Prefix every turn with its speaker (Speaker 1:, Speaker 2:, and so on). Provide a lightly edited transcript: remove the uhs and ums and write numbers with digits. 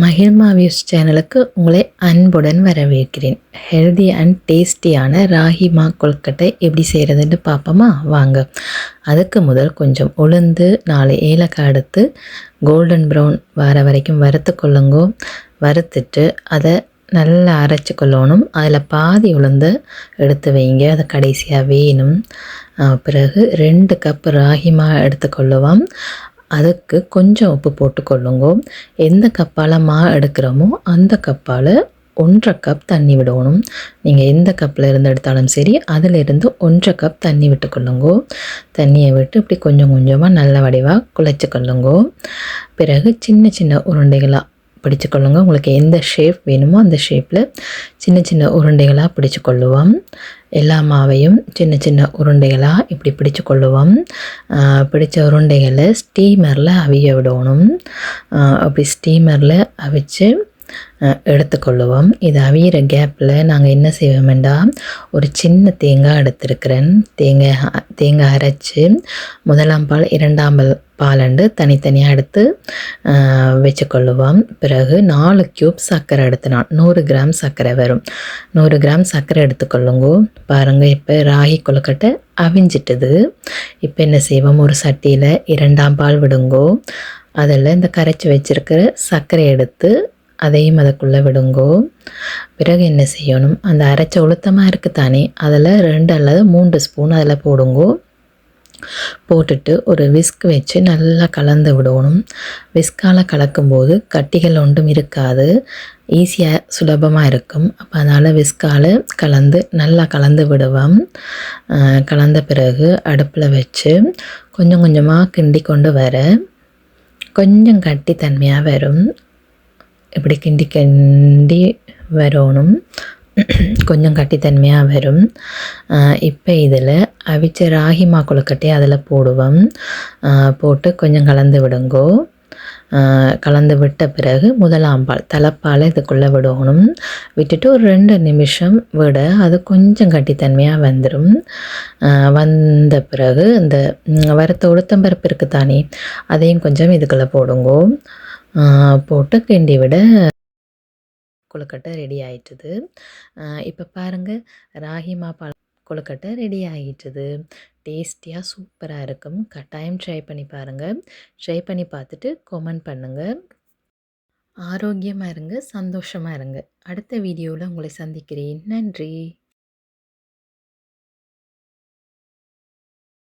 Speaker 1: மகிழ்மா views சேனலுக்கு உங்களை அன்புடன் வரவேற்கிறேன். ஹெல்தி அண்ட் டேஸ்டியான ராகி மா கொழுக்கட்டை எப்படி செய்கிறதுன்னு பார்ப்போமா? வாங்க. அதுக்கு முதல் கொஞ்சம் உளுந்து 4 ஏலக்காய் எடுத்து கோல்டன் ப்ரௌன் வர வரைக்கும் வறுத்து கொள்ளுங்கோ. வறுத்துட்டு அதை நல்லா அரைச்சி கொள்ளணும். அதில் பாதி உளுந்து எடுத்து வைங்க, அதை கடைசியாக வேணும். பிறகு 2 கப் ராகி மா எடுத்துக்கொள்ளுவோம். அதுக்கு கொஞ்சம் உப்பு போட்டுக்கொள்ளுங்கோ. எந்த கப்பால் மா எடுக்கிறோமோ அந்த கப்பால் 1.5 கப் தண்ணி விடணும். நீங்கள் எந்த கப்பில் இருந்து எடுத்தாலும் சரி, அதிலிருந்து 1.5 கப் தண்ணி விட்டுக்கொள்ளுங்கோ. தண்ணியை விட்டு இப்படி கொஞ்சம் கொஞ்சமாக நல்ல வடிவாக குழைச்சி கொள்ளுங்கோ. பிறகு சின்ன சின்ன உருண்டைகளாக பிடிச்சு கொள்ளுங்க. உங்களுக்கு எந்த ஷேப் வேணுமோ அந்த ஷேப்பில் சின்ன சின்ன உருண்டைகளாக பிடிச்சு கொள்ளுவோம். எல்லா மாவையும் சின்ன சின்ன உருண்டைகளாக இப்படி பிடிச்சு கொள்ளுவோம். பிடிச்ச உருண்டைகளை ஸ்டீமரில் அவிய விடணும். அப்படி ஸ்டீமரில் அவிச்சு எடுத்துக்கொள்ளுவோம். இது அவியிற கேப்பில் நாங்கள் என்ன செய்வோம்டா, ஒரு சின்ன தேங்காய் எடுத்துருக்கிறேன். தேங்காய் அரைச்சி முதலாம் பால் 2ஆம் பாலண்டு தனித்தனியாக எடுத்து வச்சுக்கொள்ளுவோம். பிறகு 4 க்யூப் சர்க்கரை எடுத்து, நான் 100 கிராம் சர்க்கரை வரும். 100 கிராம் சர்க்கரை எடுத்துக்கொள்ளுங்கோ. பாருங்கள், இப்போ ராகி கொழுக்கட்டை அவிஞ்சிட்டுது. இப்போ என்ன செய்வோம், ஒரு சட்டியில் 2ஆம் பால் விடுங்கோ. அதில் இந்த கரைச்சி வச்சுருக்கிற சர்க்கரை எடுத்து அதையும் அதுக்குள்ளே விடுங்கோ. பிறகு என்ன செய்யணும், அந்த அரைச்ச உளுத்தமாக இருக்குது தானே, அதில் 2 அல்லது 3 ஸ்பூன் அதில் போடுங்கோ. போட்டுட்டு ஒரு விஸ்க் வச்சு நல்லா கலந்து விடணும். விஸ்கால் கலக்கும்போது கட்டிகள் ஒன்றும் இருக்காது, ஈஸியாக சுலபமாக இருக்கும். அப்போ அதனால் விஸ்கால் நல்லா கலந்து விடுவோம். கலந்த பிறகு அடுப்பில் வச்சு கொஞ்சம் கொஞ்சமாக கிண்டி கொண்டு வர கொஞ்சம் கட்டித்தன்மையாக வரும். இப்படி கிண்டி கிண்டி வரணும், கொஞ்சம் கட்டித்தன்மையாக வரும். இப்போ இதில் அவிச்ச ராகி மா கொழுக்கட்டையை அதில் போடுவோம். போட்டு கொஞ்சம் கலந்து விடுங்கோ. கலந்து விட்ட பிறகு முதலாம் பால் தலைப்பால் இதுக்குள்ளே விடணும். விட்டுட்டு ஒரு 2 நிமிஷம் விட அது கொஞ்சம் கட்டித்தன்மையாக வந்துடும். வந்த பிறகு இந்த வறுத்த உளுத்தம்பருப்பு இருக்குது தானே, அதையும் கொஞ்சம் இதுக்குள்ளே போடுங்கோ. போட்டு கிண்டி விட கொழுக்கட்டை ரெடி ஆயிட்டுது. இப்போ பாருங்கள், ராகி மா கொழுக்கட்டை ரெடி ஆகிட்டுது. டேஸ்டியாக சூப்பராக இருக்கும். கட்டாயம் ட்ரை பண்ணி பாருங்கள். ட்ரை பண்ணி பார்த்துட்டு கமெண்ட் பண்ணுங்கள். ஆரோக்கியமாக இருங்க, சந்தோஷமாக இருங்க. அடுத்த வீடியோவில் உங்களை சந்திக்கிறேன். நன்றி.